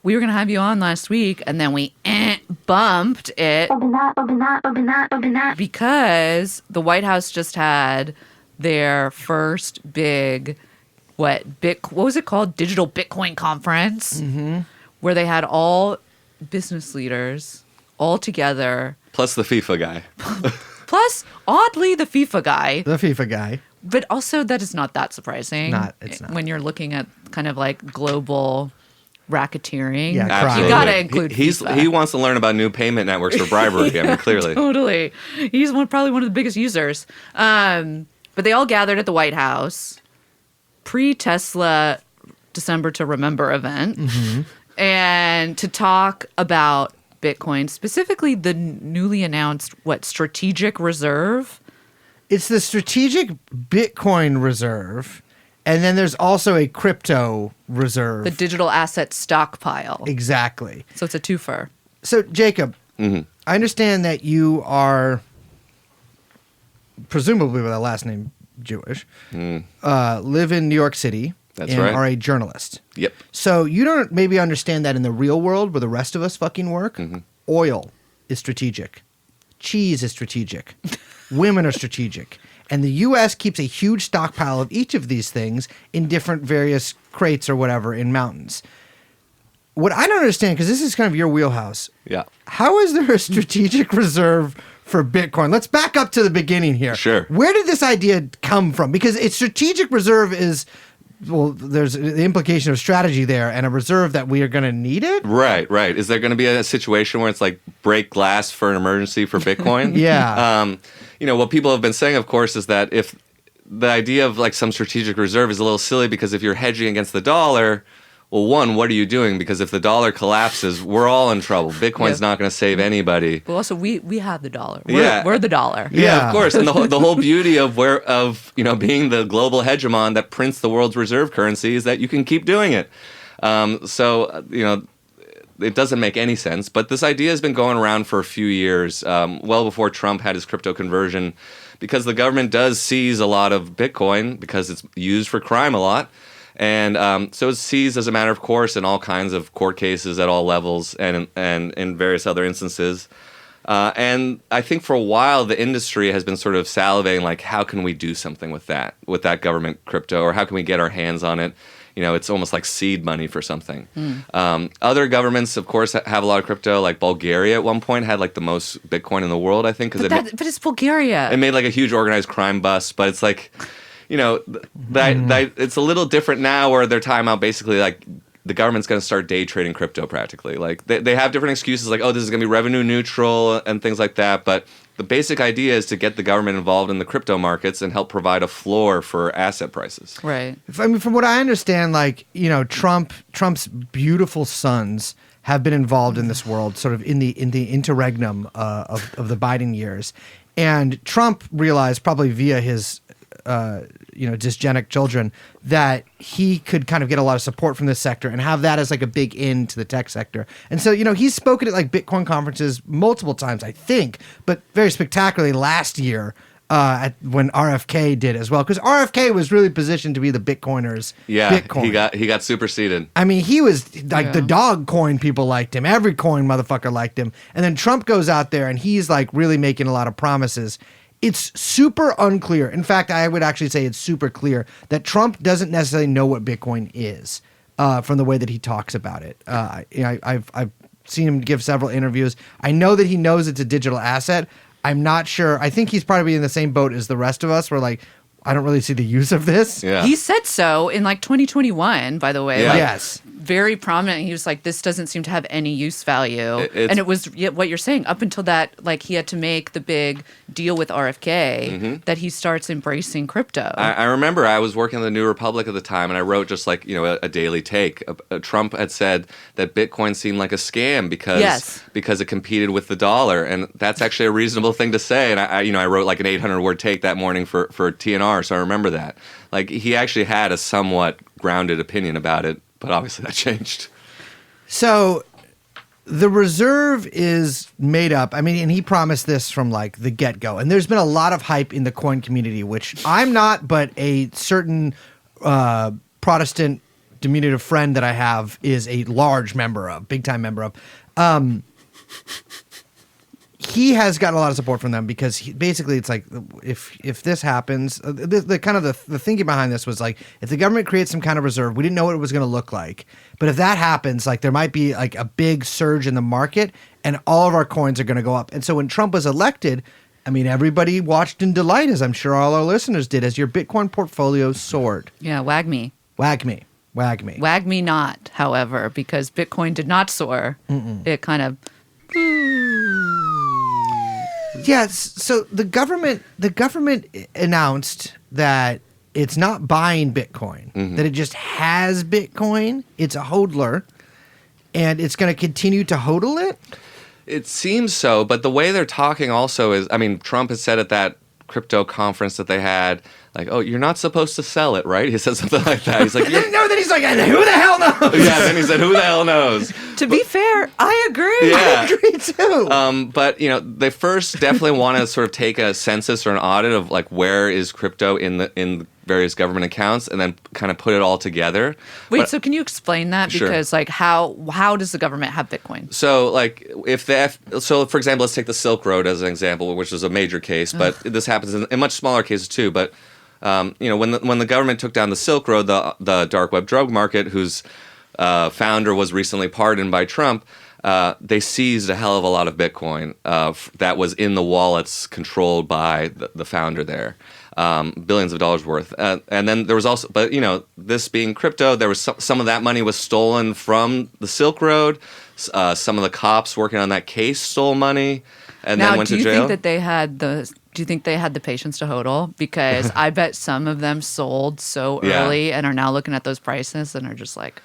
we were going to have you on last week, and then we bumped it because the White House just had their first big, what was it called? Digital Bitcoin conference, where they had all business leaders all together. Plus the FIFA guy. Plus, oddly, the FIFA guy. The FIFA guy. But also, that is not that surprising. It's not. When you're looking at kind of like global racketeering. Yeah, absolutely. You got to include FIFA. He wants to learn about new payment networks for bribery. I mean, clearly. Totally. He's probably one of the biggest users. But they all gathered at the White House, pre-Tesla December to Remember event, and to talk about Bitcoin, specifically the newly announced, strategic reserve? It's the strategic Bitcoin reserve, and then there's also a crypto reserve. The digital asset stockpile. Exactly. So it's a twofer. So, Jacob, I understand that you are, presumably with a last name Jewish, live in New York City. That's and right. are a journalist. Yep. So you don't maybe understand that in the real world where the rest of us fucking work, oil is strategic. Cheese is strategic. Women are strategic. And the U.S. keeps a huge stockpile of each of these things in different various crates or whatever in mountains. What I don't understand, because this is kind of your wheelhouse. Yeah. How is there a strategic reserve for Bitcoin? Let's back up to the beginning here. Sure. Where did this idea come from? Because a strategic reserve is... Well, there's the implication of strategy there and a reserve that we are going to need it. Right. Is there going to be a situation where it's like break glass for an emergency for Bitcoin? Yeah. What people have been saying, of course, is that if the idea of like some strategic reserve is a little silly because if you're hedging against the dollar, well, one, what are you doing? Because if the dollar collapses, we're all in trouble. Bitcoin's not going to save anybody. But also, we have the dollar. Yeah. We're the dollar. Yeah, of course. And the whole beauty of being the global hegemon that prints the world's reserve currency is that you can keep doing it. It doesn't make any sense. But this idea has been going around for a few years, well before Trump had his crypto conversion, because the government does seize a lot of Bitcoin because it's used for crime a lot. And so it's seized as a matter of course in all kinds of court cases at all levels and in various other instances. And I think for a while the industry has been sort of salivating like, how can we do something with that government crypto, or how can we get our hands on it? It's almost like seed money for something. Other governments, of course, have a lot of crypto. Like Bulgaria at one point had like the most Bitcoin in the world, I think. But it's Bulgaria. It made like a huge organized crime bust, but it's like... it's a little different now where they're talking about basically like the government's going to start day trading crypto practically. Like they have different excuses like, oh, this is going to be revenue neutral and things like that. But the basic idea is to get the government involved in the crypto markets and help provide a floor for asset prices. Right. I mean, from what I understand, Trump's beautiful sons have been involved in this world, sort of in the interregnum of the Biden years. And Trump realized, probably via his dysgenic children, that he could kind of get a lot of support from this sector and have that as like a big in to the tech sector. And so, he's spoken at like Bitcoin conferences multiple times, I think, but very spectacularly last year when RFK did as well, because RFK was really positioned to be the Bitcoiners. Yeah, Bitcoin. he got superseded. I mean, he was like the dog coin people liked him. Every coin motherfucker liked him. And then Trump goes out there and he's like really making a lot of promises. It's super unclear. In fact, I would actually say it's super clear that Trump doesn't necessarily know what Bitcoin is from the way that he talks about it. I've seen him give several interviews. I know that he knows it's a digital asset. I'm not sure. I think he's probably in the same boat as the rest of us. We're like, I don't really see the use of this. Yeah. He said so in like 2021, by the way. Yeah. Yes. Very prominent. He was like, this doesn't seem to have any use value. And it was what you're saying, up until that, like he had to make the big deal with RFK that he starts embracing crypto. I remember I was working at the New Republic at the time, and I wrote just like, a daily take. Trump had said that Bitcoin seemed like a scam because it competed with the dollar. And that's actually a reasonable thing to say. And I wrote like an 800-word take that morning for TNR, so I remember that. Like he actually had a somewhat grounded opinion about it. But obviously that changed. So the reserve is made up. I mean, and he promised this from like the get-go. And there's been a lot of hype in the coin community, which I'm not, but a certain Protestant diminutive friend that I have is a large member of, big time member of. He has gotten a lot of support from them because basically it's like if this happens, the kind of the thinking behind this was like if the government creates some kind of reserve, we didn't know what it was going to look like, but if that happens, like there might be like a big surge in the market and all of our coins are going to go up. And so when Trump was elected, I mean, everybody watched in delight, as I'm sure all our listeners did, as your Bitcoin portfolio soared. Yeah, wag me. Wag me. Wag me. Wag me not, however, because Bitcoin did not soar. It kind of. Yeah, so the government announced that it's not buying Bitcoin, that it just has Bitcoin. It's a hodler, and it's going to continue to hodl it. It seems so, but the way they're talking also is, I mean, Trump has said at that crypto conference that they had, like, oh, you're not supposed to sell it, right? He said something like that. He's like, no, then he's like, who the hell knows? Yeah, then he said, who the hell knows? To be fair, I agree. Yeah. I agree too. But, you know, they first definitely want to sort of take a census or an audit of, like, where is crypto in the various government accounts and then kind of put it all together. Wait, so can you explain that? Sure. Because, like, how does the government have Bitcoin? So, like, so for example, let's take the Silk Road as an example, which was a major case, but this happens in much smaller cases too. But you know, when the government took down the Silk Road, the dark web drug market, whose founder was recently pardoned by Trump, they seized a hell of a lot of Bitcoin that was in the wallets controlled by the founder there. Billions of dollars worth. And then there was also, but you know, this being crypto, there was some of that money was stolen from the Silk Road. Some of the cops working on that case stole money and then went to jail. Do you think they had the patience to hodl? Because I bet some of them sold so early and are now looking at those prices and are just like,